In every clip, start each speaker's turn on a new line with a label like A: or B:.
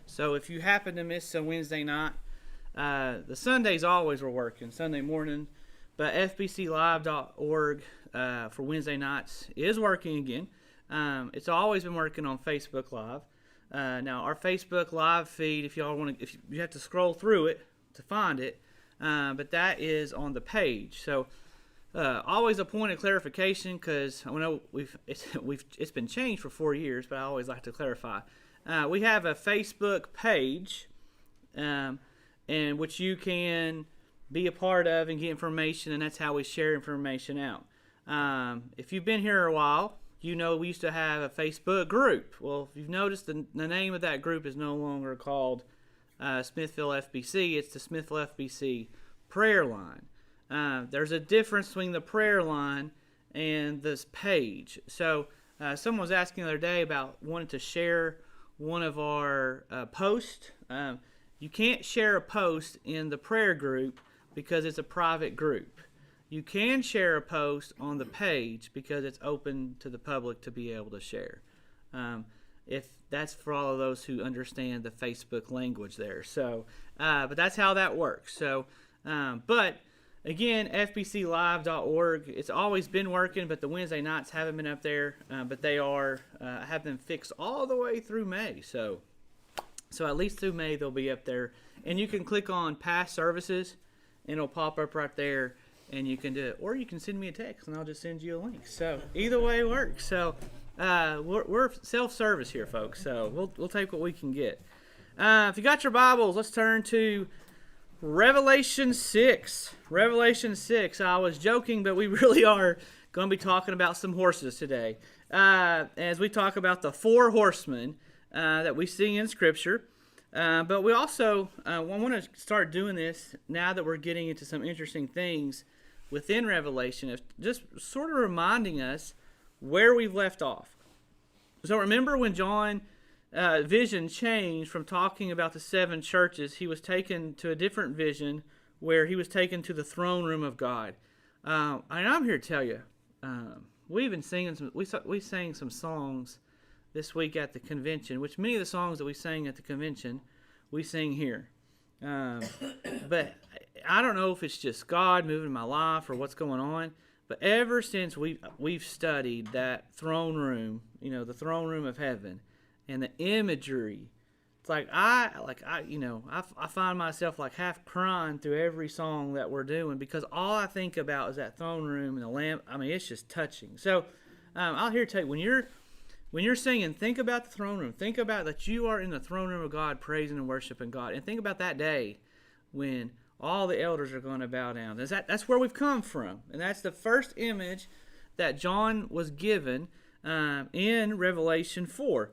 A: So if you happen to miss a Wednesday night, the Sundays always were working, Sunday morning, but fbclive.org for Wednesday nights is working again. It's always been working on Facebook Live. Now our Facebook Live feed, if y'all want to, if you have to scroll through it to find it, but that is on the page. So always a point of clarification, because I know it's been changed for 4 years, but I always like to clarify. We have a Facebook page, and which you can be a part of and get information, and that's how we share information out. If you've been here a while, you know we used to have a Facebook group. Well, if you've noticed, the name of that group is no longer called Smithville FBC. It's the Smithville FBC prayer line. There's a difference between the prayer line and this page. So someone was asking the other day about wanting to share one of our posts. You can't share a post in the prayer group because it's a private group. You can share a post on the page because it's open to the public to be able to share. If that's for all of those who understand the Facebook language there. So, but that's how that works. So, but again, fbclive.org, it's always been working, but the Wednesday nights haven't been up there, but they have been fixed all the way through May. So at least through May, they'll be up there. And you can click on past services, and it'll pop up right there, and you can do it. Or you can send me a text, and I'll just send you a link. So either way works. So we're self-service here, folks. So we'll take what we can get. If you got your Bibles, let's turn to Revelation 6. Revelation 6. I was joking, but we really are going to be talking about some horses today. As we talk about the four horsemen that we see in Scripture. But we also want to start doing this now that we're getting into some interesting things within Revelation, of just sort of reminding us where we've left off. So remember when John vision changed from talking about the seven churches, he was taken to a different vision where he was taken to the throne room of God. And I'm here to tell you, we've been singing we sang some songs this week at the convention, which many of the songs that we sang at the convention, we sing here. But I don't know if it's just God moving in my life or what's going on, but ever since we've studied that throne room, the throne room of heaven, and the imagery, it's like I find myself like half crying through every song that we're doing, because all I think about is that throne room and the lamp. I mean, it's just touching. So I'll here tell you, when you're singing, think about the throne room. Think about that you are in the throne room of God, praising and worshiping God. And think about that day when all the elders are going to bow down. That's where we've come from. And that's the first image that John was given in Revelation 4.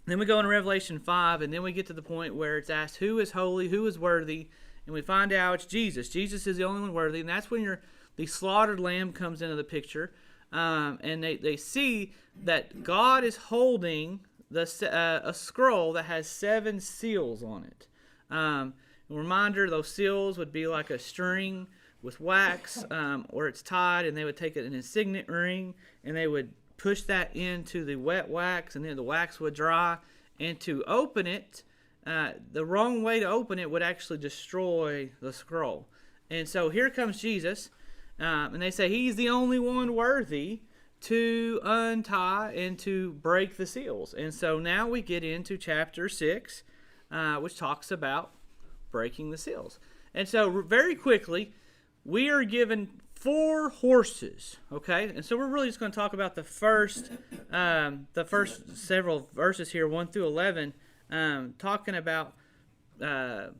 A: Then we go into Revelation 5, and then we get to the point where it's asked, who is holy, who is worthy? And we find out it's Jesus. Jesus is the only one worthy. And that's when the slaughtered lamb comes into the picture. And they see that God is holding a scroll that has 7 seals on it. A reminder, those seals would be like a string with wax where it's tied, and they would take an signet ring, and they would push that into the wet wax, and then the wax would dry. And to open it, the wrong way to open it would actually destroy the scroll. And so here comes Jesus. And they say he's the only one worthy to untie and to break the seals. And so now we get into chapter 6, which talks about breaking the seals. And so very quickly, we are given 4 horses, okay? And so we're really just going to talk about the first several verses here, 1 through 11, talking about the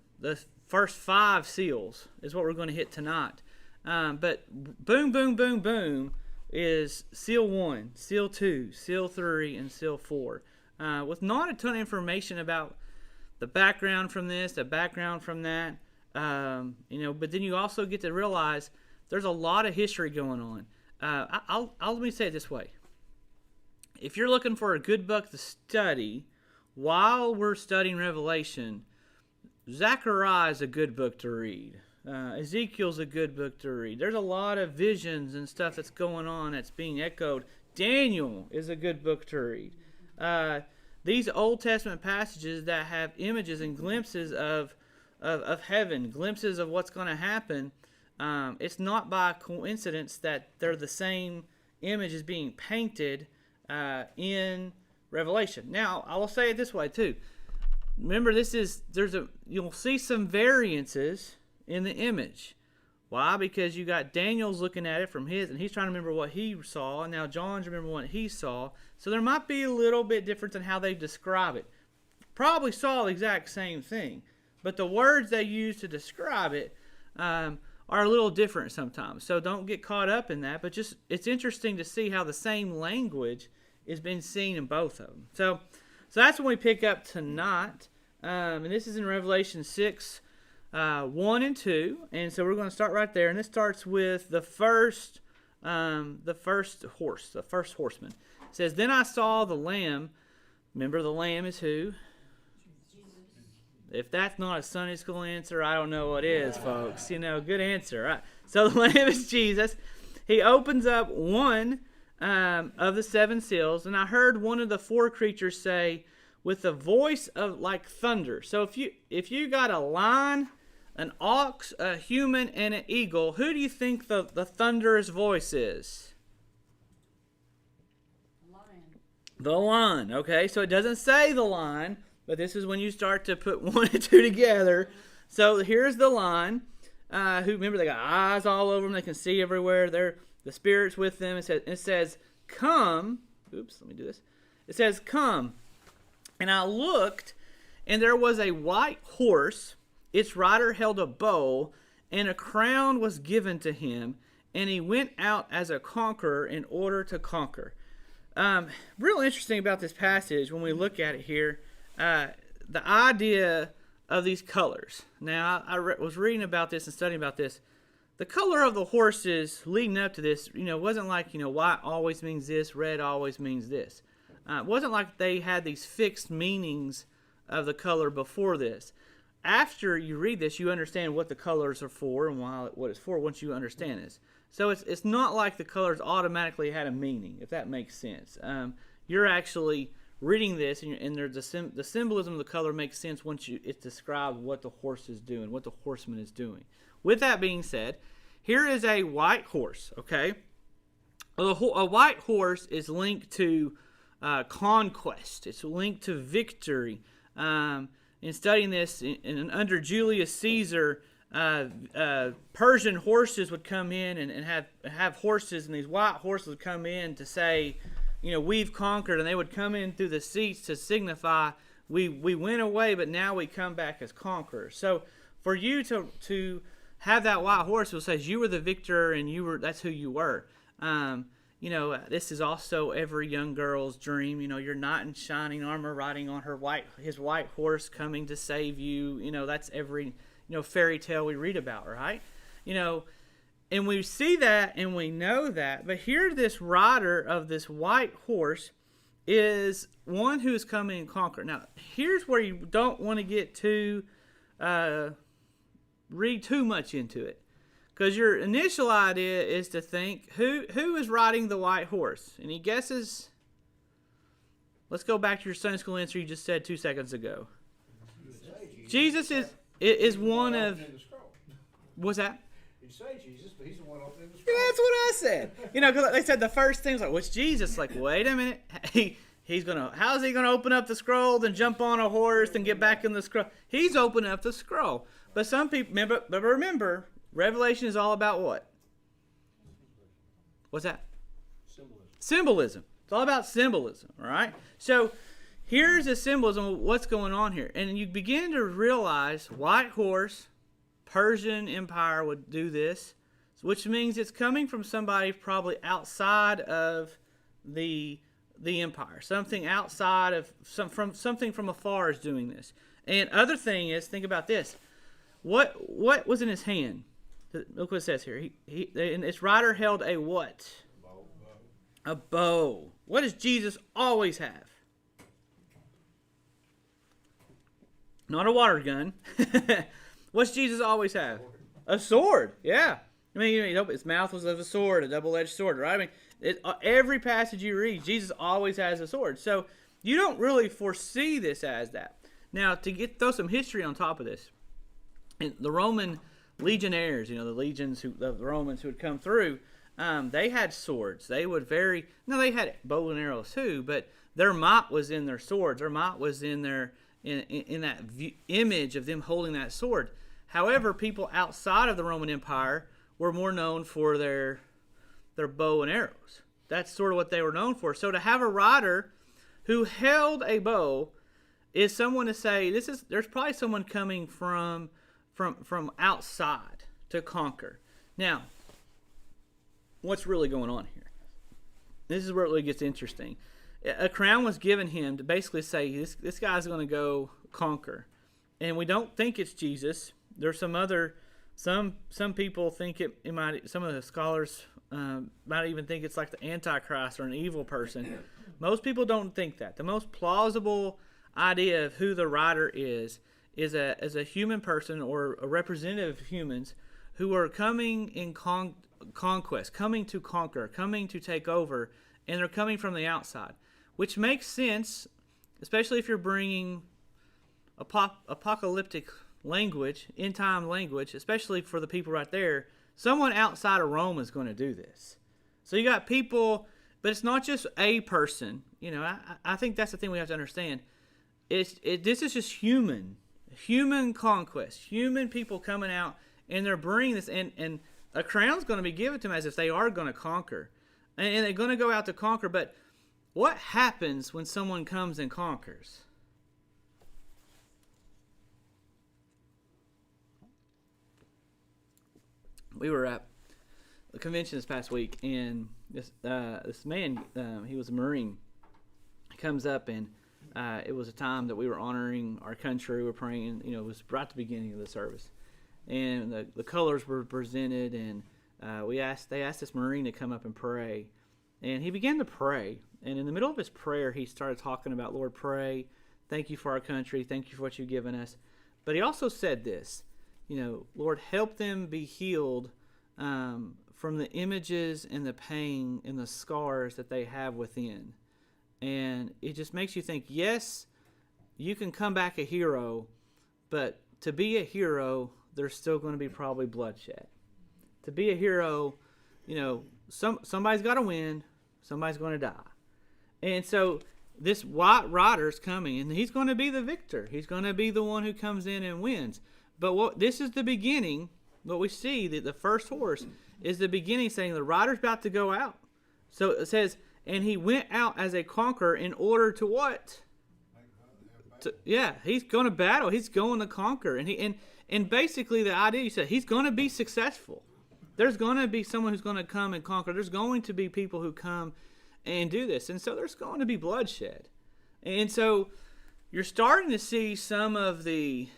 A: first 5 seals is what we're going to hit tonight. But boom, boom, boom, boom is seal 1, seal 2, seal 3, and seal 4. With not a ton of information about the background from this, the background from that, but then you also get to realize there's a lot of history going on. Let me say it this way. If you're looking for a good book to study while we're studying Revelation, Zechariah is a good book to read. Ezekiel's a good book to read. There's a lot of visions and stuff that's going on that's being echoed. Daniel is a good book to read. these Old Testament passages that have images and glimpses of heaven, glimpses of what's going to happen, it's not by coincidence that they're the same images being painted in Revelation. Now, I will say it this way too. Remember, you'll see some variances in the image. Why? Because you got Daniel's looking at it from his, and he's trying to remember what he saw, and now John's remembering what he saw. So there might be a little bit difference in how they describe it. Probably saw the exact same thing, but the words they use to describe it are a little different sometimes. So don't get caught up in that, but just it's interesting to see how the same language is being seen in both of them. So that's when we pick up tonight, and this is in Revelation 6. 1 and 2, and so we're going to start right there, and this starts with the first horseman. It says, "Then I saw the Lamb." Remember, the Lamb is who? Jesus. If that's not a Sunday school answer, I don't know what is, folks. Good answer, right? So the Lamb is Jesus. He opens up one of the seven seals, and I heard one of the four creatures say, with a voice of like thunder. So if you got a lion, an ox, a human, and an eagle, who do you think the thunderous voice is?
B: Lion.
A: The lion. Okay, so it doesn't say the lion, but this is when you start to put one and two together. So here's the lion. Who, remember, they got eyes all over them. They can see everywhere. The Spirit's with them. It says, "Come." Oops, let me do this. It says, "Come." And I looked, and there was a white horse. Its rider held a bow, and a crown was given to him, and he went out as a conqueror in order to conquer. Real interesting about this passage when we look at it here, the idea of these colors. Now, I was reading about this and studying about this. The color of the horses leading up to this, wasn't like, white always means this, red always means this. It wasn't like they had these fixed meanings of the color before this. After you read this, you understand what the colors are for and what it's for once you understand this. So it's not like the colors automatically had a meaning, if that makes sense. You're actually reading this, and the symbolism of the color makes sense once it describes what the horse is doing, what the horseman is doing. With that being said, here is a white horse, okay? A white horse is linked to conquest. It's linked to victory. In studying this, under Julius Caesar, Persian horses would come in and have horses, and these white horses would come in to say, we've conquered, and they would come in through the seats to signify we went away, but now we come back as conquerors. So for you to have that white horse, it says you were the victor, and that's who you were. This is also every young girl's dream. Your knight in shining armor riding on his white horse coming to save you. That's every, fairy tale we read about, right? And we see that and we know that. But here this rider of this white horse is one who is coming and conquer. Now, here's where you don't want to get read too much into it. Because your initial idea is to think, who is riding the white horse? Any guesses? Let's go back to your Sunday school answer you just said 2 seconds ago. Jesus is one of... What's that?
C: You say Jesus, but he's the one opening the scroll.
A: Yeah, that's what I said. Because they said the first thing was like, what's Jesus? Like, wait a minute. How's he gonna open up the scroll, then jump on a horse, and get back in the scroll? He's opening up the scroll. But some people remember, Revelation is all about what? What's that? Symbolism. It's all about symbolism, all right? So here's the symbolism of what's going on here. And you begin to realize white horse, Persian Empire would do this, which means it's coming from somebody probably outside of the empire. Something outside of, something from afar is doing this. And other thing is, think about this. What was in his hand? Look what it says here. And this rider held a what? A bow. What does Jesus always have? Not a water gun. What's Jesus always have? A sword. Yeah. I mean, his mouth was of a sword, a double-edged sword, right? I mean, every passage you read, Jesus always has a sword. So you don't really foresee this as that. Now, to throw some history on top of this, and the Roman legionnaires, the legions, the Romans who would come through, they had swords. They had bow and arrows too, but their might was in their swords. Their might was in that image of them holding that sword. However, people outside of the Roman Empire were more known for their bow and arrows. That's sort of what they were known for. So to have a rider who held a bow is someone to say there's probably someone coming from outside to conquer. Now, what's really going on here? This is where it really gets interesting. A crown was given him to basically say this guy's going to go conquer, and we don't think it's Jesus. There's some people think it might. Some of the scholars might even think it's like the Antichrist or an evil person. Most people don't think that. The most plausible idea of who the rider is a human person or a representative of humans who are coming in conquest, coming to conquer, coming to take over, and they're coming from the outside, which makes sense, especially if you're bringing apocalyptic language, end-time language, especially for the people right there. Someone outside of Rome is going to do this. So you got people, but it's not just a person. I think that's the thing we have to understand. This is just human conquest, human people coming out, and they're bringing this, and a crown's going to be given to them as if they are going to conquer, and they're going to go out to conquer. But what happens when someone comes and conquers? We were at a convention this past week, and this man, he was a Marine, comes up, and it was a time that we were honoring our country. We were praying, it was right at the beginning of the service, and the colors were presented, and they asked this Marine to come up and pray, and he began to pray, and in the middle of his prayer, he started talking about, Lord, pray, thank you for our country, thank you for what you've given us, but he also said this, Lord, help them be healed from the images and the pain and the scars that they have within. And it just makes you think, yes, you can come back a hero, but to be a hero, there's still going to be probably bloodshed. To be a hero, somebody's got to win, somebody's going to die. And so this white rider's coming, and he's going to be the victor. He's going to be the one who comes in and wins. But this is the beginning. What we see, that the first horse is the beginning, saying the rider's about to go out. So it says, and he went out as a conqueror in order to what? He's going to battle. He's going to conquer. And basically the idea, you said, he's going to be successful. There's going to be someone who's going to come and conquer. There's going to be people who come and do this. And so there's going to be bloodshed. And so you're starting to see some of the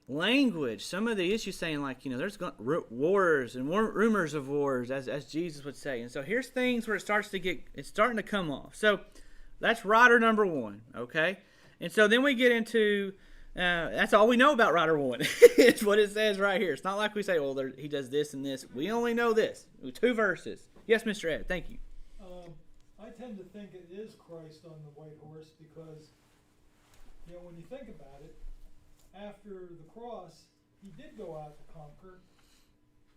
A: language, some of the issues saying there's wars and rumors of wars, as Jesus would say. And so here's things where it's starting to come off. So that's rider number one, okay? And so then we get into, that's all we know about rider one. It's what it says right here. It's not like we say, well, he does this and this. We only know this. 2 verses. Yes, Mr. Ed, thank you.
B: I tend to think it is Christ on the white horse because, when you think about it, after the cross, he did go out to conquer,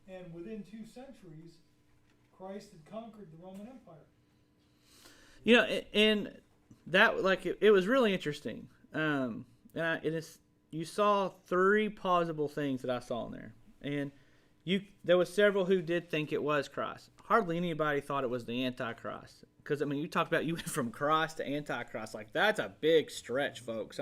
B: and within 2 centuries, Christ had conquered the Roman Empire.
A: And that, it was really interesting. You saw 3 plausible things that I saw in there, and there was several who did think it was Christ. Hardly anybody thought it was the Antichrist, because you talked about you went from Christ to Antichrist, that's a big stretch, folks.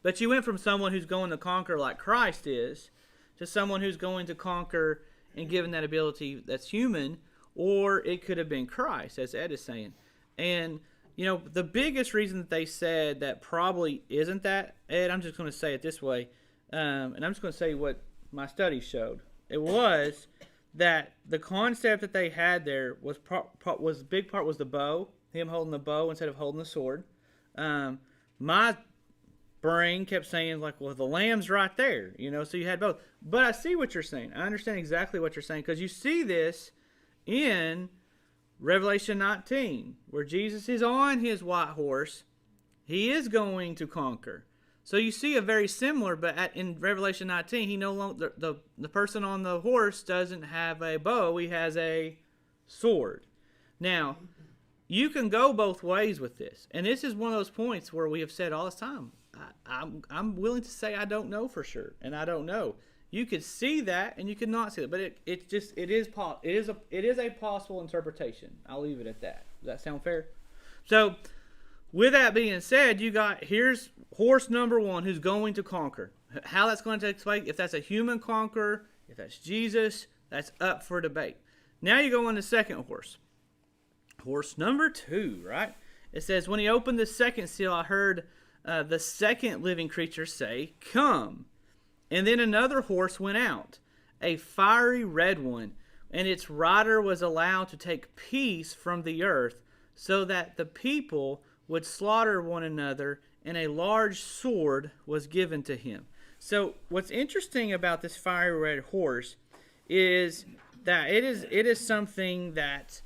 A: But you went from someone who's going to conquer like Christ is, to someone who's going to conquer and given that ability that's human, or it could have been Christ, as Ed is saying. And, the biggest reason that they said that probably isn't that, Ed, I'm just going to say it this way, and I'm just going to say what my studies showed. It was that the concept that they had there was big part was the bow, him holding the bow instead of holding the sword. My brain kept saying, well, the lamb's right there, so you had both. But I see what you're saying. I understand exactly what you're saying, because you see this in Revelation 19, where Jesus is on his white horse, he is going to conquer. So you see a very similar, but in Revelation 19, he no longer the person on the horse doesn't have a bow; he has a sword. Now, you can go both ways with this, and this is one of those points where we have said all this time. I'm willing to say I don't know for sure, and I don't know. You could see that, and you could not see it, but it is a possible interpretation. I'll leave it at that. Does that sound fair? So, with that being said, here's horse number one who's going to conquer. How that's going to take place, if that's a human conqueror, if that's Jesus, that's up for debate. Now you go on the second horse. Horse number 2, right? It says, when he opened the second seal, I heard the second living creature say, "Come." And then another horse went out, a fiery red one, and its rider was allowed to take peace from the earth, so that the people would slaughter one another, and a large sword was given to him. So what's interesting about this fiery red horse is that it is something that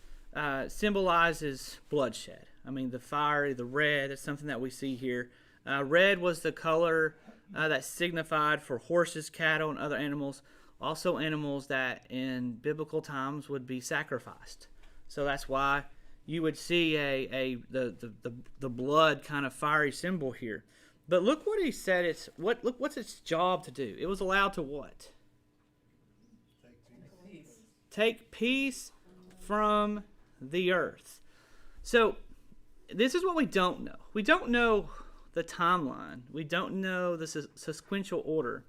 A: symbolizes bloodshed. I mean, the red, is something that we see here. Red was the color that signified for horses, cattle, and other animals. Also animals that in biblical times would be sacrificed. So that's why you would see the blood kind of fiery symbol here. But look what he said. What's its job to do? It was allowed to what? Take peace from the earth. So this is what we don't know. We don't know the timeline. We don't know the sequential order.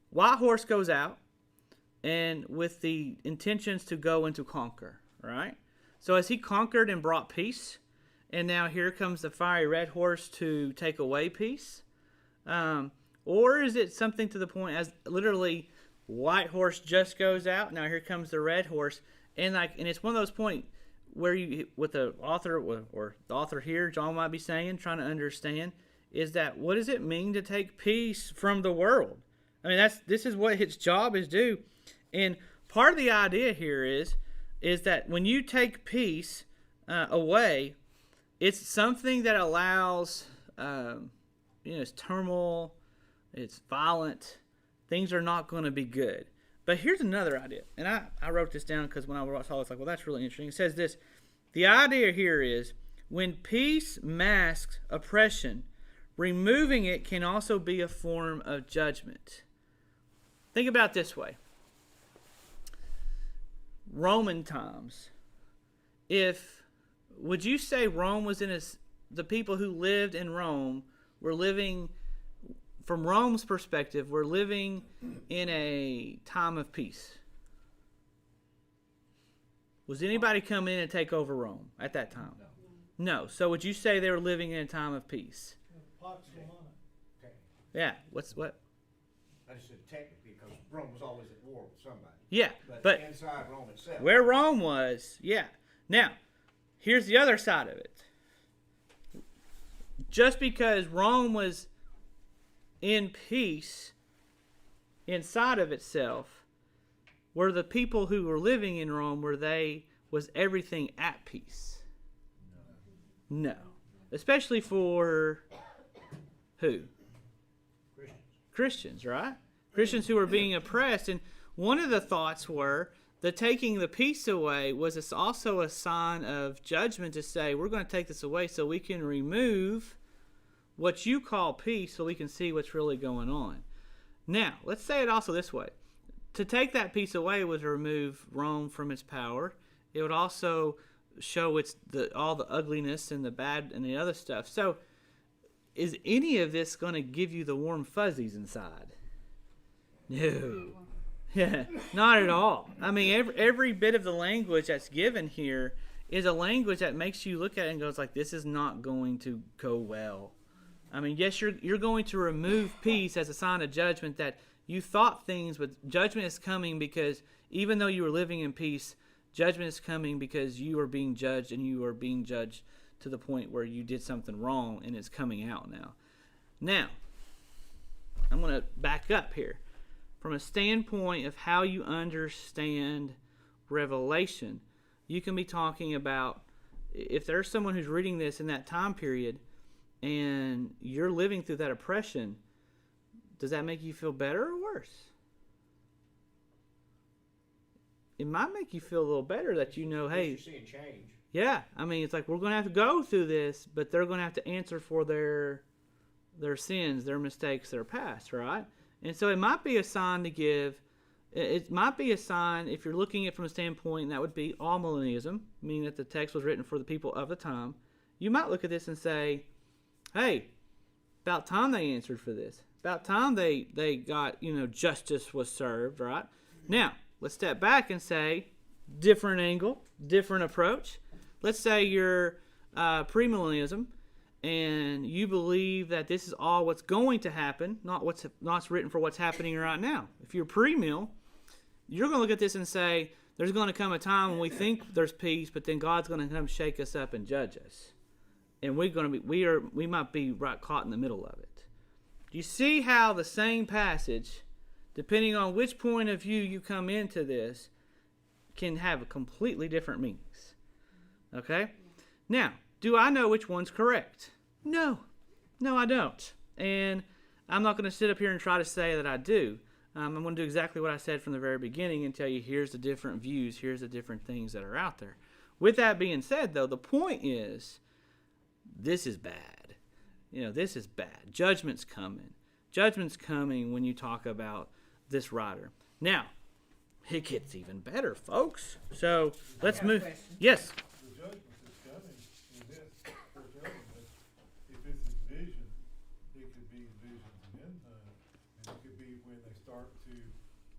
A: White horse goes out, and with the intentions to go and to conquer, right? So has he conquered and brought peace? And now here comes the fiery red horse to take away peace? Or is it something to the point as literally white horse just goes out, now here comes the red horse, and it's one of those points where you, with the author, or the author here, John might be saying, trying to understand, is that what does it mean to take peace from the world? I mean, this is what its job is do. And part of the idea here is that when you take peace away, it's something that allows, it's turmoil, it's violent, things are not going to be good. But here's another idea, and I wrote this down because when I saw it, it's like, well, that's really interesting. It says this: the idea here is when peace masks oppression, removing it can also be a form of judgment. Think about it this way. Roman times. Would you say Rome was the people who lived in Rome were living, from Rome's perspective, were living in a time of peace? Was anybody come in and take over Rome at that time? No. So would you say they were living in a time of peace?
B: Pax Romana.
A: Yeah. What?
C: I just said technically because Rome was always at war with somebody.
A: Yeah, but
C: inside Rome itself.
A: where Rome was, yeah. Now, here's the other side of it. Just because Rome was in peace inside of itself, were the people who were living in Rome, was everything at peace? No. Especially for who? Christians, right? Christians who were being oppressed. And one of the thoughts were that taking the peace away was also a sign of judgment, to say, we're going to take this away so we can remove what you call peace, so we can see what's really going on. Now, let's say it also this way. To take that peace away was to remove Rome from its power. It would also show all the ugliness and the bad and the other stuff. So, is any of this going to give you the warm fuzzies inside? No. Yeah, not at all. I mean, every bit of the language that's given here is a language that makes you look at it and goes like, this is not going to go well. I mean, yes, you're going to remove peace as a sign of judgment, that you thought things, but judgment is coming because even though you were living in peace, judgment is coming because you are being judged, and you are being judged to the point where you did something wrong, and it's coming out now. Now, I'm going to back up here. From a standpoint of how you understand Revelation, You can be talking about, if there's someone who's reading this in that time period and you're living through that oppression, does that make you feel better or worse? It might make you feel a little better that you know, hey,
C: You're seeing change.
A: yeah, I mean, it's like we're going to have to go through this, but they're going to have to answer for their sins, their mistakes, their past, right? And so it might be a sign to give. It might be a sign, if you're looking at it from a standpoint, that would be amillennialism, meaning that the text was written for the people of the time. You might look at this and say, hey, about time they answered for this. About time they got, justice was served, right? Now, let's step back and say, different angle, different approach. Let's say you're premillennialism, and you believe that this is all what's going to happen, not what's written for what's happening right now. If you're premill, you're going to look at this and say, there's going to come a time when we think there's peace, but then God's going to come shake us up and judge us, and we might be right caught in the middle of it. Do you see how the same passage, depending on which point of view you come into this, can have completely different meanings? Okay? Now, do I know which one's correct? No, I don't. And I'm not going to sit up here and try to say that I do. I'm going to do exactly what I said from the very beginning and tell you here's the different views, here's the different things that are out there. With that being said, though, the point is, this is bad. This is bad. Judgment's coming. Judgment's coming when you talk about this writer. Now, it gets even better, folks. So let's move. Yes.
D: The judgment that's coming in this foretelling this, if it's his vision, it could be visions of end time. And it could be when they start to,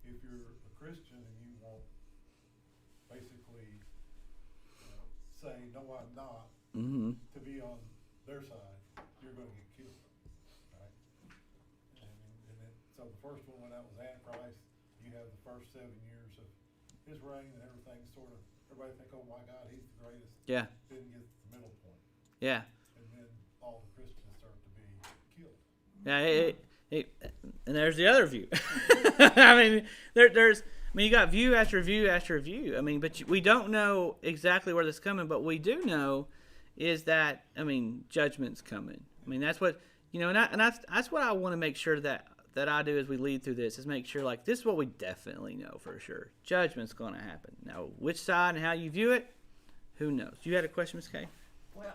D: if you're a Christian and you want basically say, no, I'm not, to be on their side, you're going to get killed. Right? So the first one, when that was Antichrist, you have the first 7 years of his reign and everything sort of, everybody think, oh my God, he's the greatest.
A: Yeah.
D: Didn't get the middle point.
A: Yeah.
D: And then all the Christians start to be killed.
A: Yeah, and there's the other view. I mean, you got view after view after view. I mean, but we don't know exactly where this is coming, but we do know is that, judgment's coming. I mean, that's what, and that's what I want to make sure that I do as we lead through this, is make sure, like, this is what we definitely know for sure. Judgment's going to happen. Now, which side and how you view it, who knows? You had a question, Ms. Kay?
E: Well,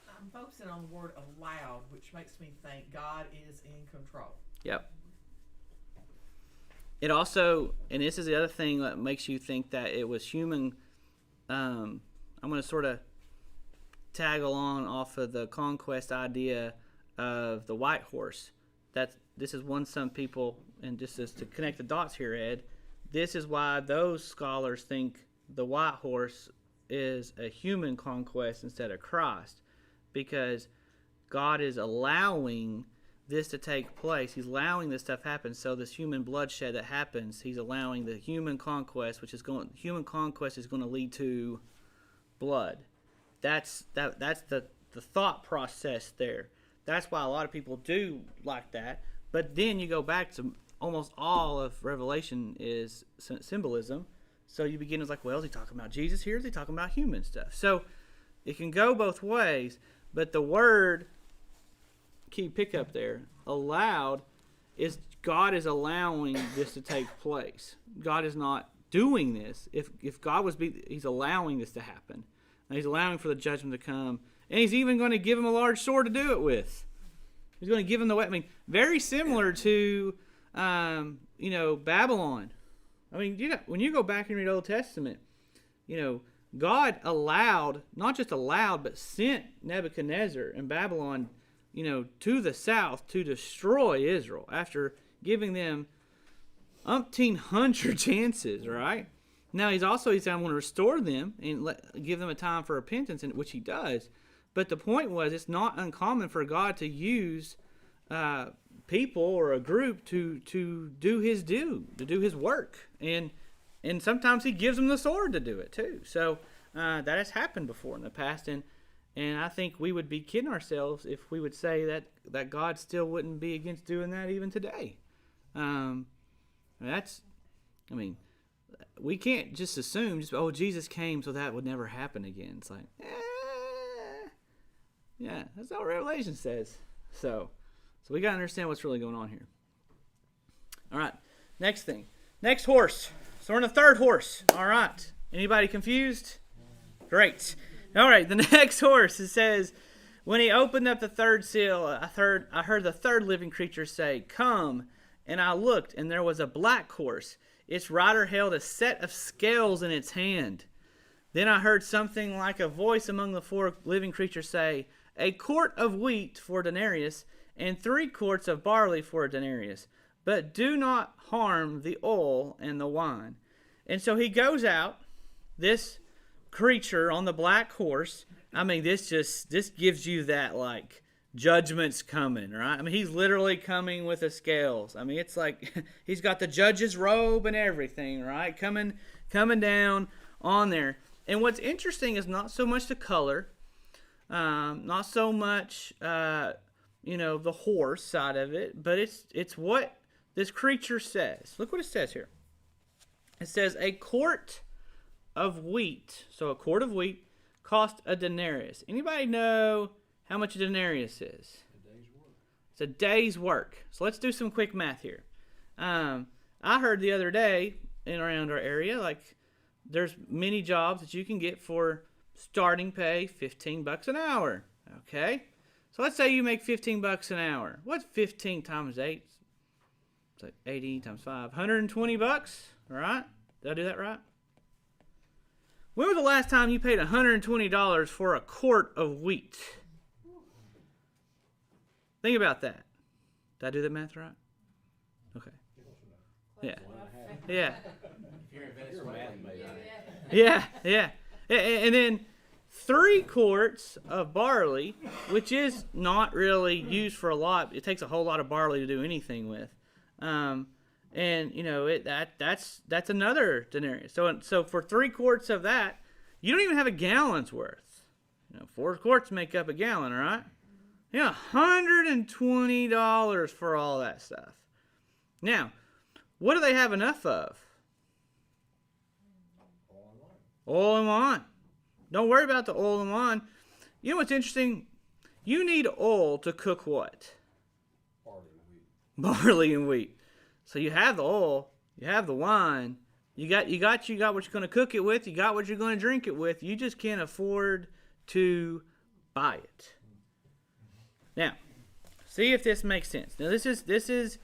E: I'm focusing on the word allowed, which makes me think God is in control.
A: Yep. It also, and this is the other thing that makes you think that it was human. I'm going to sort of tag along off of the conquest idea of the white horse. This is one some people, and just as to connect the dots here, Ed, this is why those scholars think the white horse is a human conquest instead of Christ, because God is allowing this to take place. He's allowing this stuff happen. So this human bloodshed that happens, he's allowing the human conquest, human conquest is going to lead to blood. That's the thought process there. That's why a lot of people do like that. But then you go back to almost all of Revelation is symbolism. So you begin as like, well, is he talking about Jesus here? Is he talking about human stuff? So it can go both ways. But the word, key pickup there, allowed, is God is allowing this to take place. God is not doing this. If God was, he's allowing this to happen. And he's allowing for the judgment to come. And he's even going to give him a large sword to do it with. He's going to give him the weapon. Very similar to, Babylon. When you go back and read Old Testament, God allowed, not just allowed, but sent Nebuchadnezzar and Babylon, to the south to destroy Israel after giving them umpteen hundred chances, right? Now, he's saying, I want to restore them and give them a time for repentance, which he does. But the point was, it's not uncommon for God to use people or a group to do his work. And sometimes he gives them the sword to do it too. So that has happened before in the past. And I think we would be kidding ourselves if we would say that God still wouldn't be against doing that even today. we can't just assume, oh, Jesus came so that would never happen again. It's like, yeah, that's not what Revelation says. So we got to understand what's really going on here. All right, next thing. Next horse. So we're on the third horse. All right. Anybody confused? Great. All right, the next horse, it says, when he opened up the third seal, I heard the third living creature say, "Come." And I looked, and there was a black horse. Its rider held a set of scales in its hand. Then I heard something like a voice among the four living creatures say, "A quart of wheat for a denarius, and 3 quarts of barley for a denarius. But do not harm the oil and the wine." And so he goes out, this creature on the black horse. I mean, this gives you that, like, judgment's coming, right? I mean, he's literally coming with the scales. I mean, it's like he's got the judge's robe and everything, right? Coming down on there. And what's interesting is not so much the color, not so much, the horse side of it, but it's what this creature says. Look what it says here. It says, a quart of wheat, so a quart of wheat, cost a denarius. Anybody know how much a denarius is? It's a day's work. So let's do some quick math here. I heard the other day in around our area, like, there's many jobs that you can get for starting pay $15 an hour. Okay? So let's say you make $15 an hour. What's 15 times 8? It's like 80 times 5. $120, all right? Did I do that right? When was the last time you paid $120 for a quart of wheat? Think about that. Did I do that math right? Okay. Yeah. Yeah. Yeah. And then 3 quarts of barley, which is not really used for a lot. It takes a whole lot of barley to do anything with. And that's another denarius. So for 3 quarts of that, you don't even have a gallon's worth. 4 quarts make up a gallon, right? Yeah, $120 for all that stuff. Now, what do they have enough of? Oil and wine. Don't worry about the oil and wine. You know what's interesting? You need oil to cook what? Barley and wheat. So you have the oil, you have the wine, you got what you're going to cook it with, you got what you're going to drink it with. You just can't afford to buy it. Now, see if this makes sense. Now this is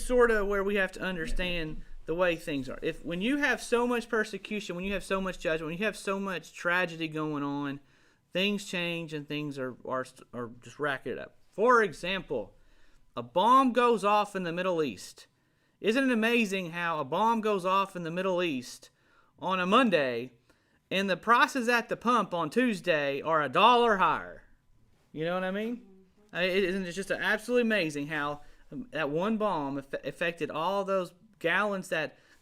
A: sort of where we have to understand the way things are. When you have so much persecution, when you have so much judgment, when you have so much tragedy going on, things change and things are just racking it up. For example, a bomb goes off in the Middle East. Isn't it amazing how a bomb goes off in the Middle East on a Monday and the prices at the pump on Tuesday are $1 higher? You know what I mean? Isn't it just absolutely amazing how that one bomb affected all those gallons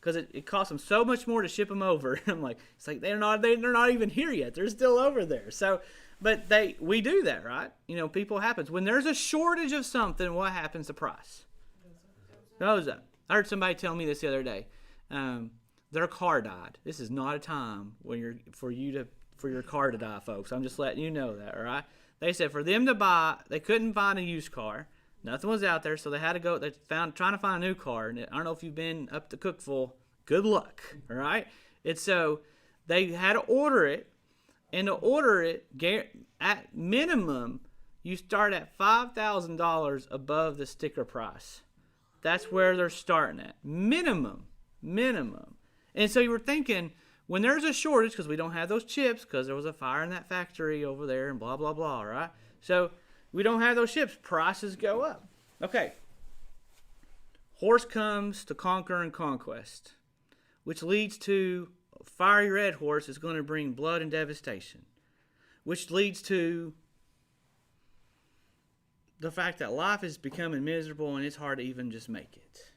A: because it cost them so much more to ship them over. I'm like, it's like they're not even here yet. They're still over there. So, but we do that, right? People happens. When there's a shortage of something, what happens to price? Goes up. I heard somebody tell me this the other day. Their car died. This is not a time for your car to die, folks. I'm just letting you know that, all right? They said for them to buy, they couldn't find a used car. Nothing was out there, so they had to go. Trying to find a new car. And I don't know if you've been up to Cookeville. Good luck, all right? And so they had to order it. And to order it, at minimum, you start at $5,000 above the sticker price. That's where they're starting at. Minimum. And so you were thinking, when there's a shortage, because we don't have those chips, because there was a fire in that factory over there and blah, blah, blah, right? So we don't have those chips. Prices go up. Okay. Horse comes to conquer and conquest, which leads to a fiery red horse is going to bring blood and devastation, which leads to the fact that life is becoming miserable and it's hard to even just make it.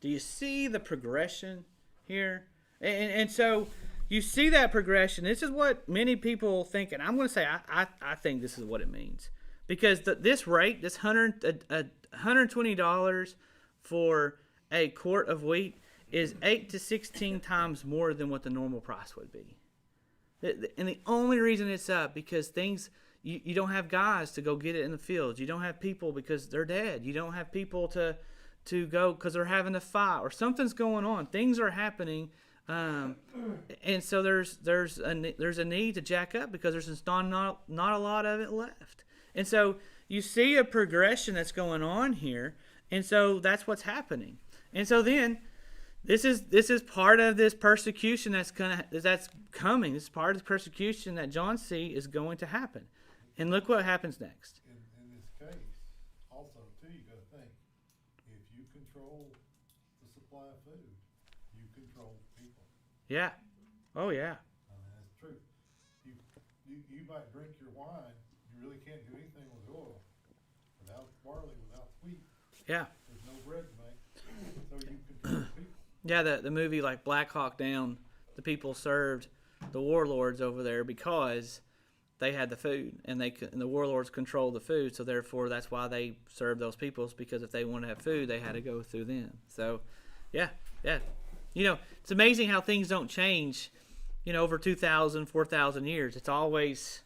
A: Do you see the progression here? And so you see that progression. This is what many people think, and I'm going to say I think this is what it means. Because this rate, this $120 for a quart of wheat, is 8 to 16 times more than what the normal price would be. And the only reason it's up because you don't have guys to go get it in the fields. You don't have people because they're dead. You don't have people to go because they're having a fight or something's going on. Things are happening, and so there's a need to jack up because there's just not a lot of it left. And so you see a progression that's going on here, and so that's what's happening. And so then this is part of this persecution that's coming. This is part of the persecution that John sees is going to happen. And look what happens next.
D: In this case, also too, you gotta think, if you control the supply of food, you control people.
A: Yeah. Oh yeah.
D: I mean, that's true. You might drink your wine, you really can't do anything with oil, without barley, without wheat.
A: Yeah.
D: There's no bread to make, so you control people.
A: Yeah, the movie like Black Hawk Down, the people served the warlords over there because they had the food, and the warlords controlled the food, so therefore that's why they served those peoples, because if they wanted to have food, they had to go through them. So, yeah. It's amazing how things don't change, over 2,000, 4,000 years. It's always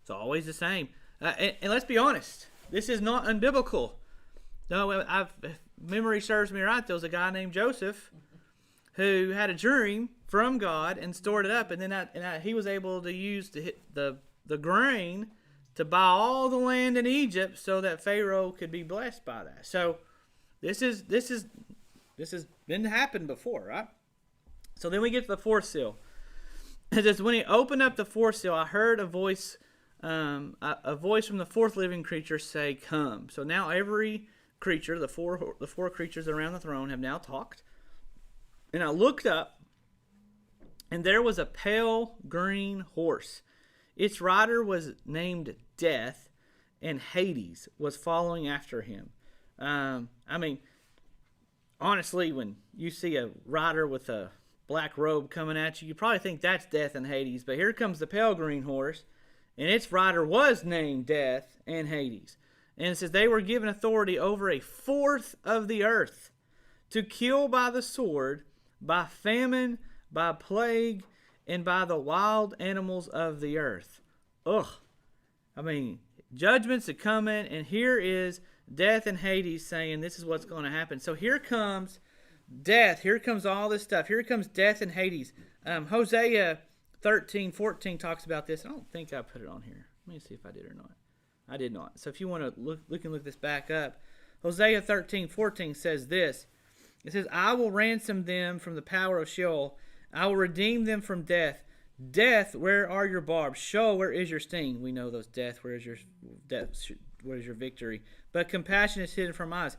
A: the same. And let's be honest, this is not unbiblical. No, if memory serves me right, there was a guy named Joseph who had a dream from God and stored it up, and then he was able to use the grain to buy all the land in Egypt so that Pharaoh could be blessed by that. So this has been happened before, right? So then we get to the fourth seal. It says, when he opened up the fourth seal, I heard a voice from the fourth living creature say, "Come." So now every creature, the four creatures around the throne have now talked. And I looked up, and there was a pale green horse. Its rider was named Death, and Hades was following after him. Honestly, when you see a rider with a black robe coming at you, you probably think that's Death and Hades. But here comes the pale green horse, and its rider was named Death and Hades. And it says they were given authority over a fourth of the earth to kill by the sword, by famine, by plague, and by the wild animals of the earth. Judgments are coming, and here is Death and Hades saying this is what's going to happen. So here comes death. Here comes all this stuff. Here comes Death and Hades. Hosea 13:14 talks about this. I don't think I put it on here. Let me see if I did or not. I did not. So if you want to look this back up, Hosea 13:14 says this. It says, I will ransom them from the power of Sheol. I will redeem them from death. Death, where are your barbs? Sheol, where is your sting? We know those death, where is your victory? But compassion is hidden from eyes.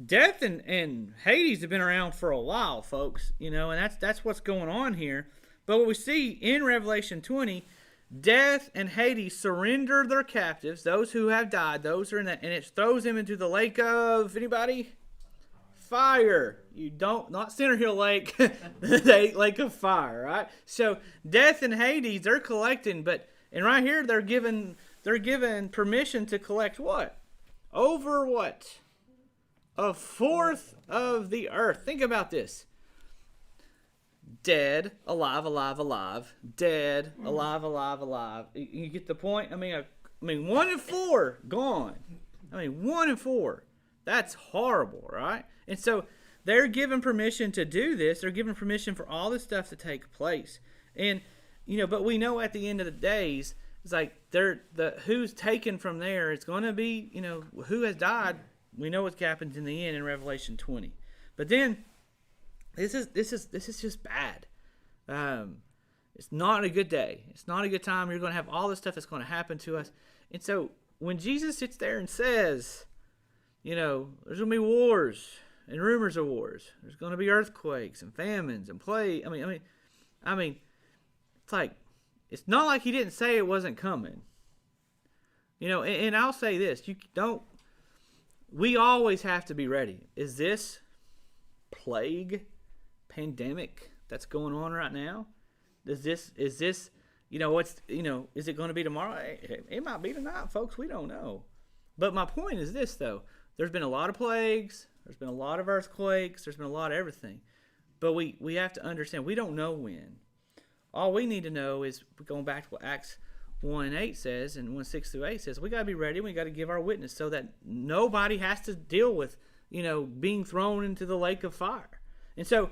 A: Death and Hades have been around for a while, folks. And that's what's going on here. But what we see in Revelation 20, Death and Hades surrender their captives, those who have died, those who are in that, and it throws them into the lake of, anybody? Fire. Not Center Hill Lake, the lake of fire, right? So Death and Hades, they're collecting, and right here they're given permission to collect what? Over what? A fourth of the earth. Think about this. Dead, alive, alive, alive. Dead, alive, alive, alive. You get the point? 1 in 4 gone. 1 in 4. That's horrible, right? And so they're given permission to do this. They're given permission for all this stuff to take place. And, but we know at the end of the days, it's like who's taken from there, it's going to be, who has died. We know what happens in the end in Revelation 20. But then this is just bad. It's not a good day. It's not a good time. You're going to have all this stuff that's going to happen to us. And so when Jesus sits there and says, there's going to be wars and rumors of wars. There's going to be earthquakes and famines and plague. It's like, it's not like he didn't say it wasn't coming. And I'll say this, we always have to be ready. Is this pandemic that's going on right now? Is this, is it going to be tomorrow? It might be tonight, folks. We don't know. But my point is this, though. There's been a lot of plagues. There's been a lot of earthquakes. There's been a lot of everything. But we have to understand, we don't know when. All we need to know is, going back to what Acts 1:8 says, and 1:6-8 says, we got to be ready. We got to give our witness so that nobody has to deal with, being thrown into the lake of fire. And so,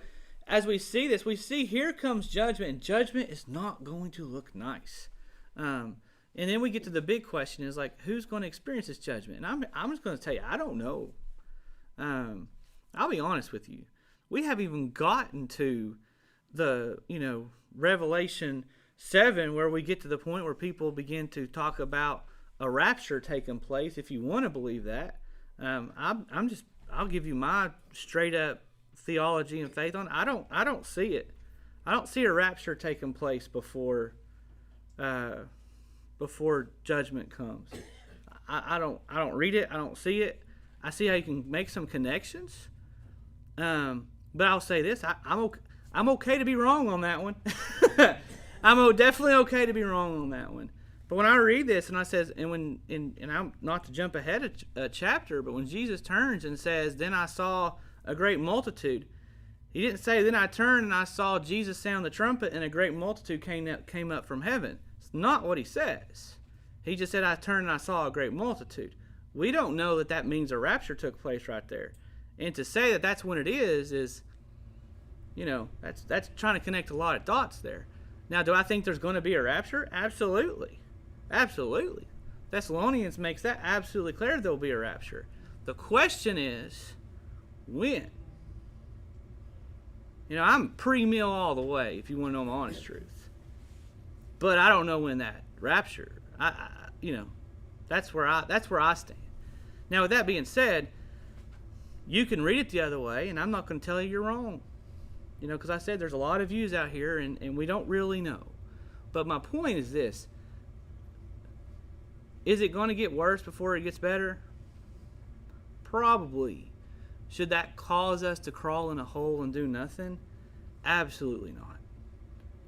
A: as we see this, we see here comes judgment, and judgment is not going to look nice. And then we get to the big question: is like, who's going to experience this judgment? And I'm just going to tell you, I don't know. I'll be honest with you. We haven't even gotten to the Revelation 7, where we get to the point where people begin to talk about a rapture taking place. If you want to believe that, I'll give you my straight up theology and faith on. I don't see it. I don't see a rapture taking place before judgment comes. I don't read it. I don't see it. I see how you can make some connections. But I'll say this: I'm okay to be wrong on that one. I'm definitely okay to be wrong on that one. But when I read this and I says, and I'm not to jump ahead a chapter, but when Jesus turns and says, "Then I saw a great multitude," he didn't say, "Then I turned and I saw Jesus sound the trumpet and a great multitude came up from heaven." It's not what he says. He just said, "I turned and I saw a great multitude." We don't know that means a rapture took place right there. And to say that that's when it is that's trying to connect a lot of dots there. Now, do I think there's going to be a rapture? Absolutely. Absolutely. Thessalonians makes that absolutely clear there will be a rapture. The question is, when? I'm pre-mill all the way, if you want to know my honest truth. But I don't know when that rapture. That's where I stand. Now, with that being said, you can read it the other way, and I'm not going to tell you you're wrong. Because I said there's a lot of views out here, and we don't really know. But my point is this. Is it going to get worse before it gets better? Probably. Should that cause us to crawl in a hole and do nothing? Absolutely not.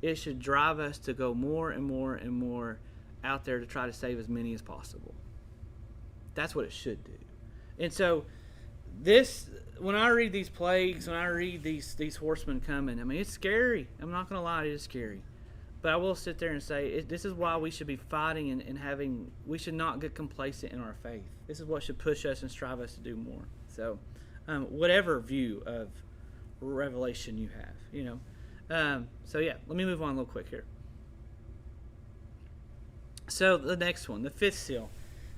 A: It should drive us to go more and more and more out there to try to save as many as possible. That's what it should do. And so, when I read these plagues, when I read these horsemen coming, it's scary. I'm not going to lie, it is scary. But I will sit there and say, this is why we should be fighting and we should not get complacent in our faith. This is what should push us and strive us to do more. So, whatever view of Revelation you have, So yeah, let me move on a little quick here. So the next one, the fifth seal.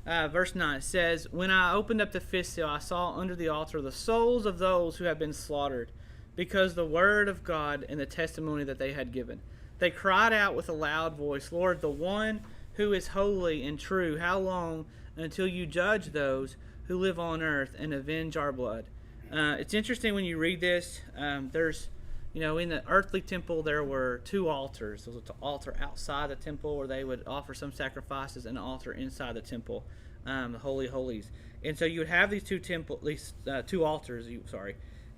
A: Verse 9, it says, "When I opened up the fifth seal, I saw under the altar the souls of those who have been slaughtered, because the word of God and the testimony that they had given. They cried out with a loud voice, 'Lord, the one who is holy and true, how long until you judge those who live on earth and avenge our blood?'" It's interesting when you read this. There's, in the earthly temple, there were two altars. There was an altar outside the temple where they would offer some sacrifices, and an altar inside the temple, the Holy of Holies. And so you would have these two altars.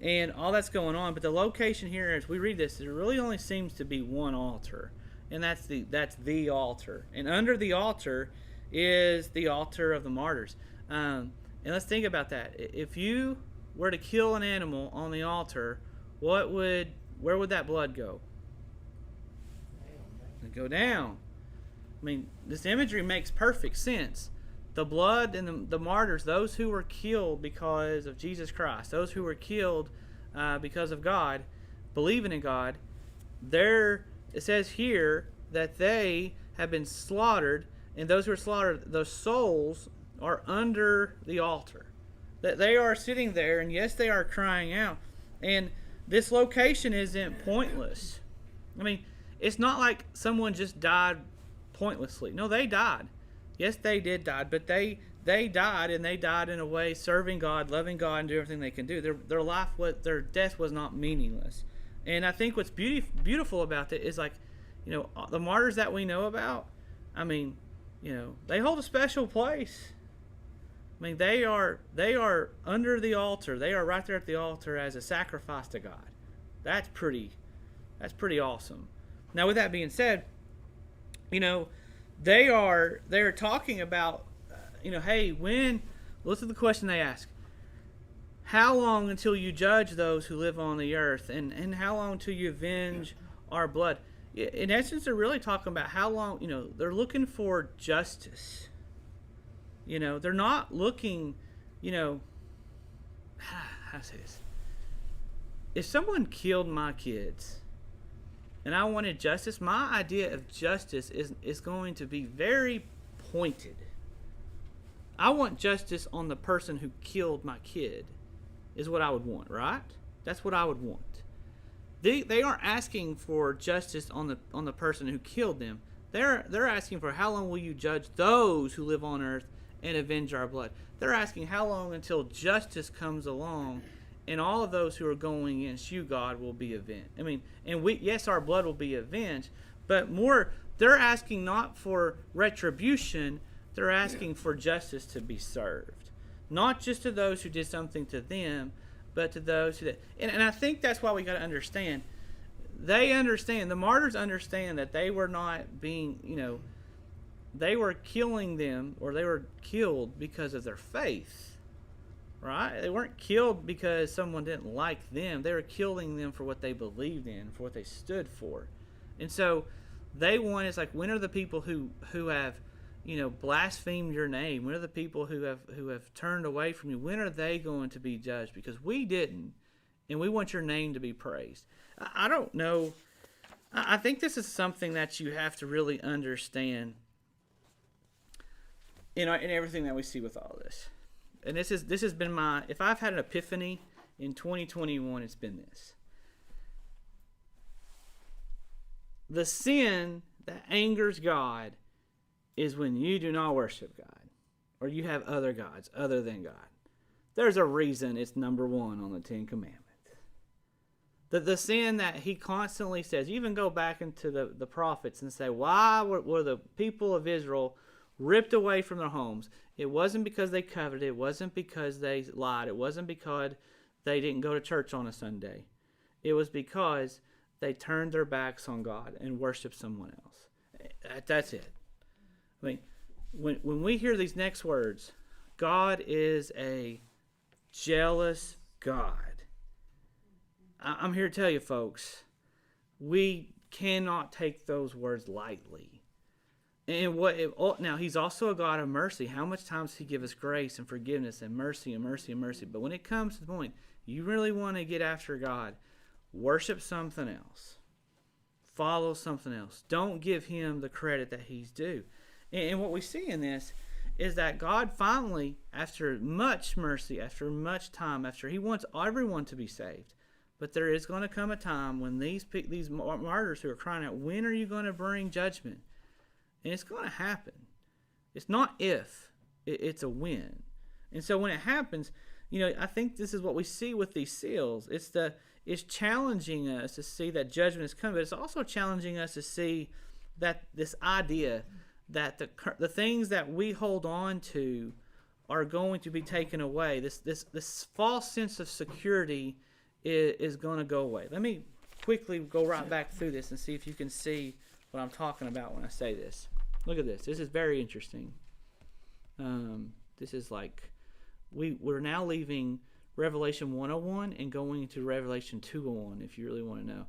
A: And all that's going on. But the location here, as we read this, there really only seems to be one altar, and that's the altar. And under the altar is the altar of the martyrs. And let's think about that. If you were to kill an animal on the altar, where would that blood go? It'd go down. This imagery makes perfect sense. The blood and the martyrs, those who were killed because of Jesus Christ, those who were killed because of God, believing in God, it says here that they have been slaughtered, and those who are slaughtered, those souls are under the altar. That they are sitting there, and yes, they are crying out. And this location isn't pointless. It's not like someone just died pointlessly. No, they died. Yes, they did die, but they died, and they died in a way serving God, loving God, and doing everything they can do. Their death was not meaningless. And I think what's beautiful about it is, the martyrs that we know about, they hold a special place. They are under the altar. They are right there at the altar as a sacrifice to God. That's pretty awesome. Now, with that being said, they're talking about, hey, listen to the question they ask. how long until you judge those who live on the earth? And how long until you avenge our blood? In essence, they're really talking about how long, they're looking for justice. They're not looking, how to say this? If someone killed my kids and I wanted justice, my idea of justice is going to be very pointed. I want justice on the person who killed my kid, is what I would want, right? That's what I would want. They aren't asking for justice on the person who killed them. They're asking for how long will you judge those who live on earth and avenge our blood. They're asking how long until justice comes along and all of those who are going against you, God, will be avenged. Yes, our blood will be avenged, but more, they're asking not for retribution, they're asking for justice to be served. Not just to those who did something to them, but to those who did. And I think that's why we got to understand. They understand, the martyrs understand that they were not being, they were killing them, or they were killed because of their faith. Right? They weren't killed because someone didn't like them. They were killing them for what they believed in, for what they stood for. And so they want, it's like, when are the people who have, blasphemed your name? When are the people who have turned away from you? When are they going to be judged? Because we didn't, and we want your name to be praised. I don't know. I think this is something that you have to really understand in everything that we see with all this. And this has been if I've had an epiphany in 2021, it's been this. The sin that angers God is when you do not worship God, or you have other gods other than God. There's a reason it's number 1 on the 10 Commandments. The sin that he constantly says, you even go back into the prophets and say, why were the people of Israel ripped away from their homes? It wasn't because they coveted. It wasn't because they lied. It wasn't because they didn't go to church on a Sunday. It was because they turned their backs on God and worshiped someone else. That's it. When we hear these next words, God is a jealous God. I'm here to tell you, folks, we cannot take those words lightly. And now, he's also a God of mercy. How much time does he give us grace and forgiveness and mercy and mercy and mercy? But when it comes to the point, you really want to get after God, worship something else. Follow something else. Don't give him the credit that he's due. And what we see in this is that God finally, after much mercy, after much time, after he wants everyone to be saved, but there is going to come a time when these martyrs who are crying out, when are you going to bring judgment? And it's going to happen. It's not if, it's a when. And so when it happens, I think this is what we see with these seals. It's challenging us to see that judgment is coming, but it's also challenging us to see that this idea that the things that we hold on to are going to be taken away. This false sense of security is going to go away. Let me quickly go right back through this and see if you can see what I'm talking about when I say this. Look at this. This is very interesting. This is like we're now leaving Revelation 101 and going into Revelation 201, if you really want to know.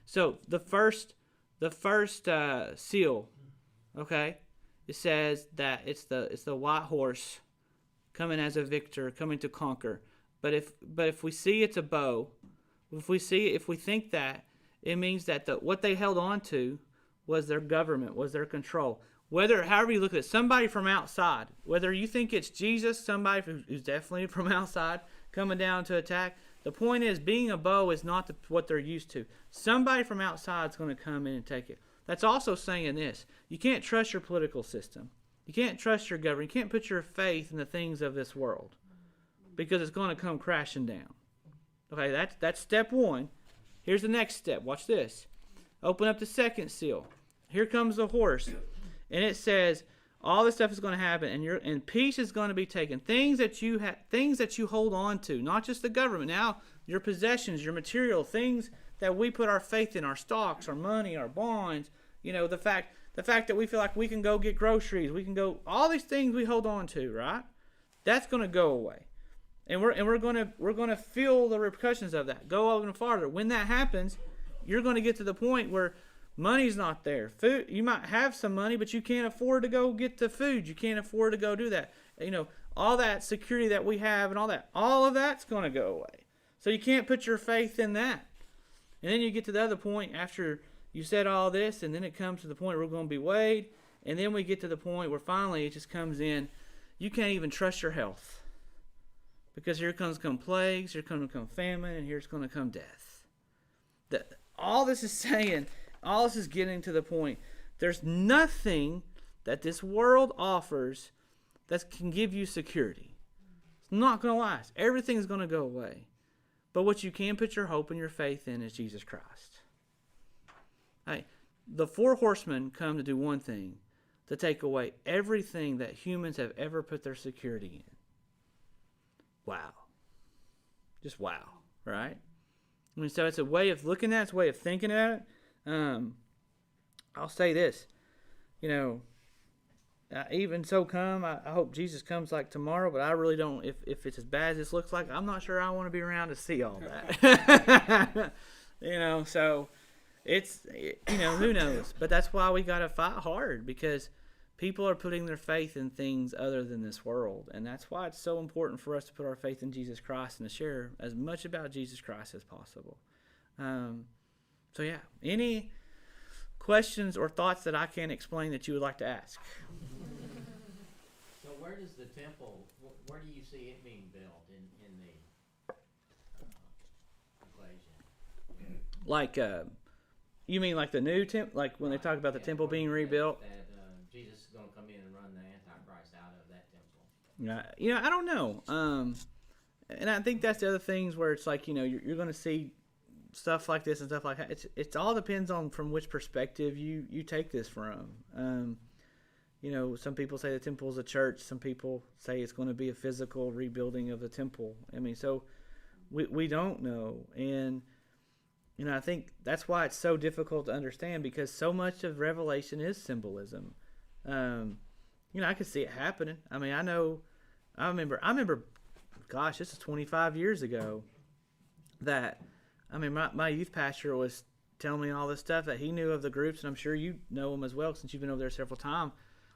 A: So the first seal, okay, it says that it's the white horse coming as a victor, coming to conquer. But if we see it's a bow, if we think that, it means that what they held on to was their government, was their control. However you look at it, somebody from outside, whether you think it's Jesus, somebody who's definitely from outside coming down to attack, the point is, being a bow is not what they're used to. Somebody from outside is going to come in and take it. That's also saying this: you can't trust your political system. You can't trust your government. You can't put your faith in the things of this world, because it's going to come crashing down. Okay, that's step 1. Here's the next step. Watch this. Open up the second seal. Here comes the horse. And it says all this stuff is going to happen, and peace is going to be taken. Things that you hold on to, not just the government. Now, your possessions, your material, things that we put our faith in, our stocks, our money, our bonds. The fact that we feel like we can go get groceries, we can go, all these things we hold on to, right? That's going to go away. and we're gonna feel the repercussions of that. Go even farther. When that happens, you're going to get to the point where money's not there. Food, you might have some money, but you can't afford to go get the food. You can't afford to go do that. All that security that we have and all of that's going to go away. So you can't put your faith in that. And then you get to the other point after you said all this, and then it comes to the point where we're going to be weighed, and then we get to the point where finally it just comes in. You can't even trust your health. Because here comes plagues, here comes famine, and here's going to come death. All this is saying, all this is getting to the point. There's nothing that this world offers that can give you security. It's not going to last. Everything's going to go away. But what you can put your hope and your faith in is Jesus Christ. Hey, the 4 horsemen come to do one thing, to take away everything that humans have ever put their security in. Wow. Just wow, right? I mean, so it's a way of looking at it, it's a way of thinking at it. I'll say this, even so I hope Jesus comes like tomorrow, but I really don't, if it's as bad as this looks like, I'm not sure I want to be around to see all that. So it's, who knows? But that's why we got to fight hard, because people are putting their faith in things other than this world. And that's why it's so important for us to put our faith in Jesus Christ and to share as much about Jesus Christ as possible. Any questions or thoughts that I can't explain that you would like to ask?
F: So where does the temple, where do you see it being built in the equation?
A: Like, you mean like the new temple? Like when they talk about the temple being rebuilt?
F: That Jesus is going to come in and run the Antichrist out of that temple.
A: I don't know. And I think that's the other things where it's like, you're going to see stuff like this and stuff like that. It all depends on from which perspective you take this from. Some people say the temple is a church. Some people say it's going to be a physical rebuilding of the temple. I mean, so we don't know. And, I think that's why it's so difficult to understand, because so much of Revelation is symbolism. I could see it happening. I mean, I remember, gosh, this is 25 years ago that, my youth pastor was telling me all this stuff that he knew of the groups, and I'm sure you know them as well since you've been over there several times.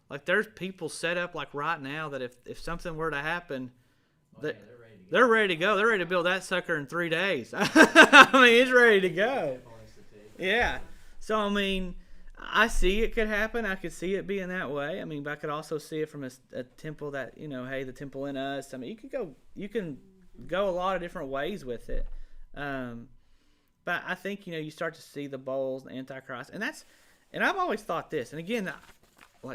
A: Like, there's people set up like right now that if something were to happen, they're ready to go. They're ready to build that sucker in 3 days. It's ready to go. Yeah. So, I see it could happen. I could see it being that way. But I could also see it from a temple that, hey, the temple in us. You can go a lot of different ways with it. But I think, you start to see the bowls, the Antichrist. And I've always thought this. And again,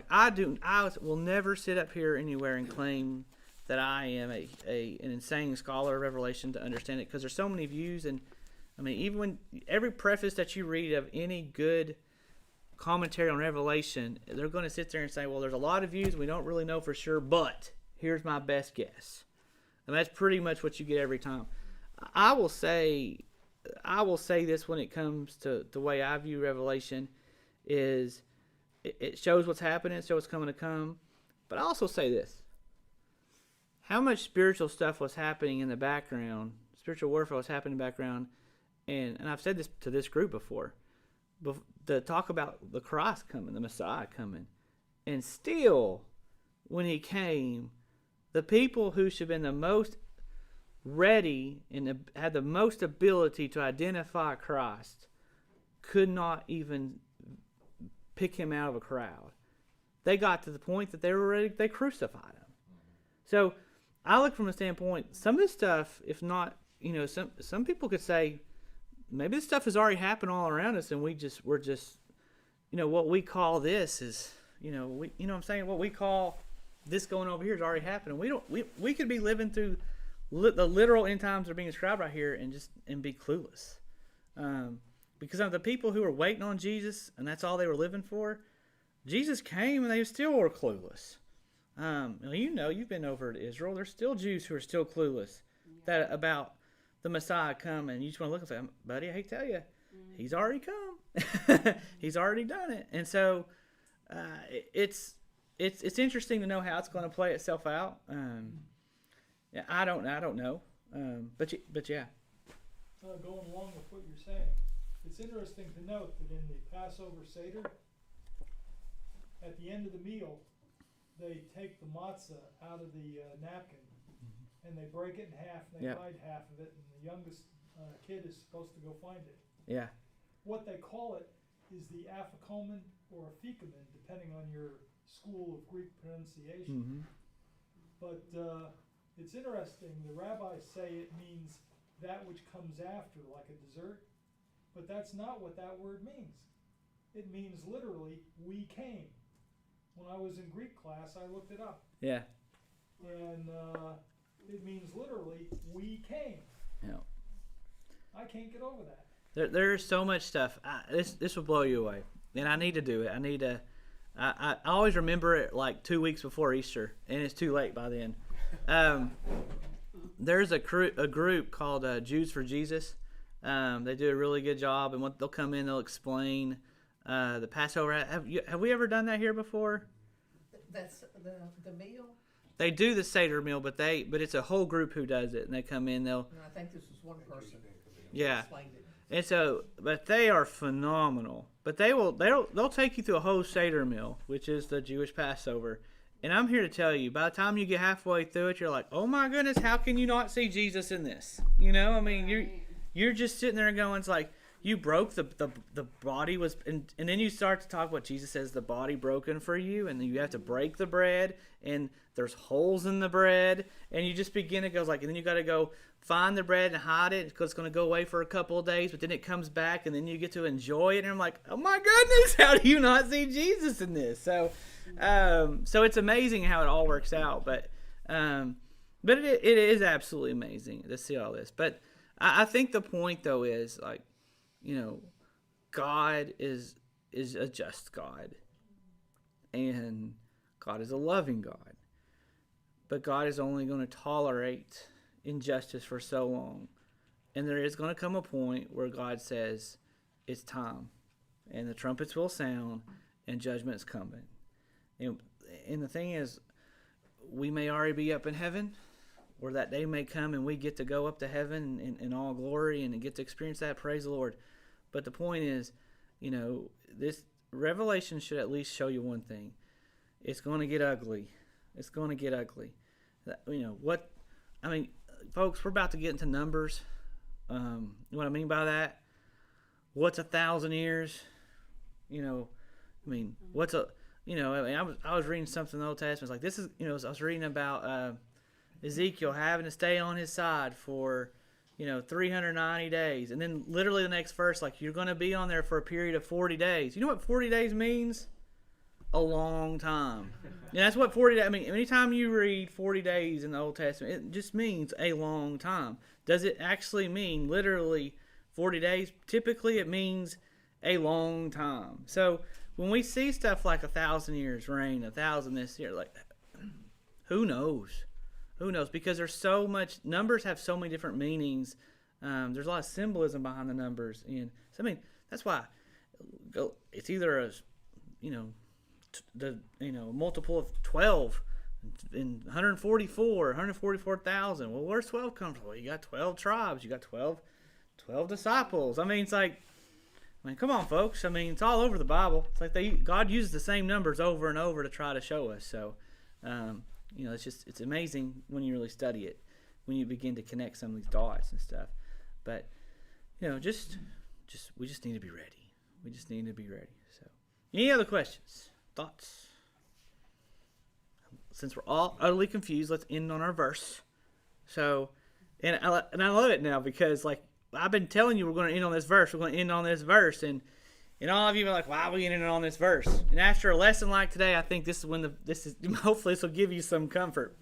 A: I will never sit up here anywhere and claim that I am an insane scholar of Revelation to understand it, because there's so many views. And even when every preface that you read of any good commentary on Revelation, they're going to sit there and say, well, there's a lot of views, we don't really know for sure, but here's my best guess. And that's pretty much what you get every time. I will say this when it comes to the way I view Revelation is it shows what's happening, it shows what's coming to come. But I also say this. How much spiritual stuff was happening in the background, spiritual warfare was happening in the background, and I've said this to this group before, to talk about the Christ coming, the Messiah coming. And still, when he came, the people who should have been the most ready and had the most ability to identify Christ could not even pick him out of a crowd. They got to the point that they were ready, they crucified him. So I look from a standpoint, some of this stuff, if not, some people could say, maybe this stuff has already happened all around us, and we're just, what we call this is, what I'm saying? What we call this going over here is already happening. We could be living through the literal end times that are being described right here and be clueless. Because of the people who were waiting on Jesus, and that's all they were living for, Jesus came and they still were clueless. You've been over to Israel. There's still Jews who are still clueless about the Messiah coming. You just want to look and say, buddy, I hate to tell you, he's already come. He's already done it. And so it's interesting to know how it's going to play itself out. Yeah, I don't know. But yeah.
B: Going along with what you're saying, it's interesting to note that in the Passover Seder, at the end of the meal, they take the matzah out of the napkin and they break it in half and they
A: Yep.
B: hide half of it, and the youngest kid is supposed to go find it.
A: Yeah.
B: What they call it is the afikomen or afikomen, depending on your school of Greek pronunciation.
A: Mm-hmm.
B: But it's interesting, the rabbis say it means that which comes after, like a dessert, but that's not what that word means. It means literally, we came. When I was in Greek class, I looked it up,
A: Yeah.
B: and it means literally, we came.
A: Yeah.
B: I can't get over that.
A: There's so much stuff. This will blow you away, and I need to do it. I always remember it like 2 weeks before Easter, and it's too late by then. There's a group called Jews for Jesus. They do a really good job, and they'll come in, they'll explain the Passover. Have we ever done that here before?
E: That's the meal.
A: They do the Seder meal, but it's a whole group who does it, and they come in.
E: And I think this was one person.
A: Yeah.
E: Explained it.
A: And so, but they are phenomenal. But they'll take you through a whole Seder meal, which is the Jewish Passover. And I'm here to tell you, by the time you get halfway through it, you're like, oh my goodness, how can you not see Jesus in this? You know, I mean, you're just sitting there going, it's like, you broke the body was, and then you start to talk what Jesus says, the body broken for you, and then you have to break the bread, and there's holes in the bread, and you just begin to go like, and then you got to go find the bread and hide it because it's going to go away for a couple of days, but then it comes back, and then you get to enjoy it, and I'm like, oh my goodness, how do you not see Jesus in this? So it's amazing how it all works out, but it is absolutely amazing to see all this. But I think the point though is like, you know, God is a just God, and God is a loving God, but God is only going to tolerate injustice for so long, and there is going to come a point where God says it's time, and the trumpets will sound, and judgment's coming. And the thing is, we may already be up in heaven, or that day may come and we get to go up to heaven in all glory and get to experience that. Praise the Lord. But the point is, you know, this Revelation should at least show you one thing. It's going to get ugly. It's going to get ugly. You know, what, I mean, folks, we're about to get into numbers. What I mean by that, what's 1,000 years? You know, I mean, what's a, you know, I mean, I was reading something in the Old Testament. It's like, this is, you know, I was reading about Ezekiel having to stay on his side for, 390 days. And then literally the next verse, like, you're going to be on there for a period of 40 days. You know what 40 days means? A long time. Yeah, that's what 40 days, I mean, anytime you read 40 days in the Old Testament, it just means a long time. Does it actually mean literally 40 days? Typically it means a long time. So when we see stuff like 1,000 years reign, 1,000 this year, like, who knows? Who knows? Because there's so much, numbers have so many different meanings. There's a lot of symbolism behind the numbers. And so, I mean, that's why it's either a, multiple of 12 and 144,000. Well, where's 12 come from? Well, you got 12 tribes. You got 12 disciples. I mean, it's like, come on, folks. I mean, it's all over the Bible. It's like God uses the same numbers over and over to try to show us. So, it's amazing when you really study it, when you begin to connect some of these dots and stuff. But, we just need to be ready. We just need to be ready. So, any other questions, thoughts? Since we're all utterly confused, let's end on our verse. So, and I love it now because, like, I've been telling you we're going to end on this verse. We're going to end on this verse, and all of you are like, "Why are we ending on this verse?" And after a lesson like today, I think this is when hopefully this will give you some comfort.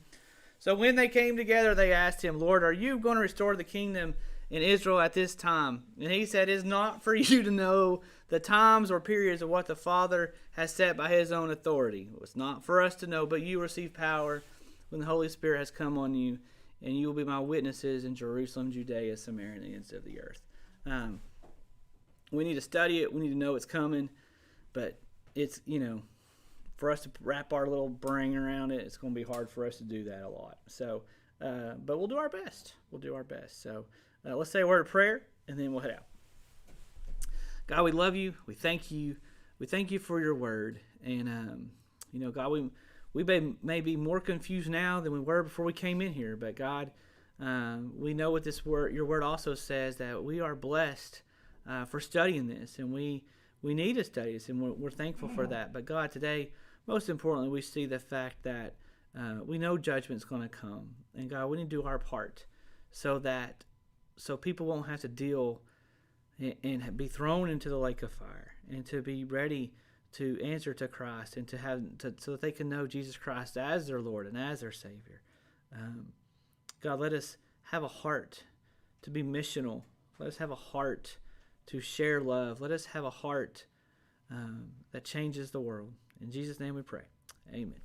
A: So when they came together, they asked him, "Lord, are you going to restore the kingdom in Israel at this time?" And he said, "It is not for you to know the times or periods of what the Father has set by his own authority. It's not for us to know, but you receive power when the Holy Spirit has come on you, and you will be my witnesses in Jerusalem, Judea, Samaria, and the ends of the earth." We need to study it. We need to know it's coming. But it's, for us to wrap our little brain around it, it's going to be hard for us to do that a lot. So but we'll do our best. We'll do our best. So let's say a word of prayer, and then we'll head out. God, we love you. We thank you. We thank you for your word. And, God, we may be more confused now than we were before we came in here. But, God, we know what your word also says, that we are blessed for studying this. And we need to study this, and we're thankful for that. But, God, today, most importantly, we see the fact that we know judgment's going to come. And, God, we need to do our part so people won't have to deal and be thrown into the lake of fire, and to be ready to answer to Christ, and so that they can know Jesus Christ as their Lord and as their Savior. God, let us have a heart to be missional. Let us have a heart to share love. Let us have a heart that changes the world. In Jesus' name we pray. Amen.